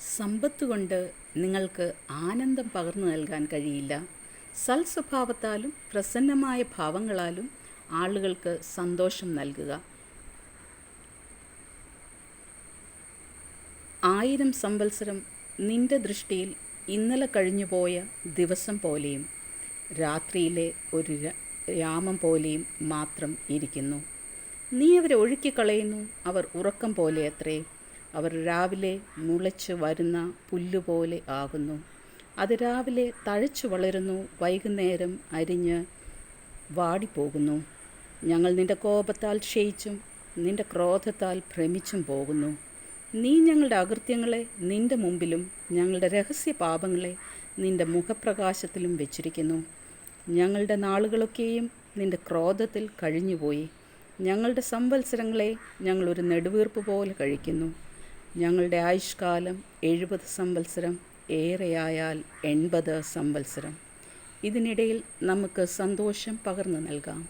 സമ്പത്ത് കൊണ്ട് നിങ്ങൾക്ക് ആനന്ദം പകർന്നു നൽകാൻ കഴിയില്ല. സൽസ്വഭാവത്താലും പ്രസന്നമായ ഭാവങ്ങളാലും ആളുകൾക്ക് സന്തോഷം നൽകുക. 1000 സംവത്സരം നിന്റെ ദൃഷ്ടിയിൽ ഇന്നലെ കഴിഞ്ഞുപോയ ദിവസം പോലെയും രാത്രിയിലെ ഒരു യാമം പോലെയും മാത്രം ഇരിക്കുന്നു. നീ അവരെ ഒഴുക്കിക്കളയുന്നു. അവർ ഉറക്കം പോലെ അത്രേ. അവർ രാവിലെ മുളച്ച് വരുന്ന പുല്ലുപോലെ ആകുന്നു. അത് രാവിലെ തഴച്ചു വളരുന്നു, വൈകുന്നേരം അരിഞ്ഞ് വാടിപ്പോകുന്നു. ഞങ്ങൾ നിന്റെ കോപത്താൽ ക്ഷയിച്ചും നിന്റെ ക്രോധത്താൽ ഭ്രമിച്ചും പോകുന്നു. നീ ഞങ്ങളുടെ അകൃത്യങ്ങളെ നിന്റെ മുമ്പിലും ഞങ്ങളുടെ രഹസ്യ പാപങ്ങളെ നിന്റെ മുഖപ്രകാശത്തിലും വെച്ചിരിക്കുന്നു. ഞങ്ങളുടെ നാളുകളൊക്കെയും നിന്റെ ക്രോധത്തിൽ കഴിഞ്ഞുപോയി. ഞങ്ങളുടെ സംവത്സരങ്ങളെ ഞങ്ങളൊരു നെടുവീർപ്പ് പോലെ കഴിക്കുന്നു. ഞങ്ങളുടെ ആയുഷ്കാലം 70 സംവത്സരം, ഏറെയായാൽ 80 സംവത്സരം. ഇതിനിടയിൽ നമുക്ക് സന്തോഷം പകർന്നു നൽകാം.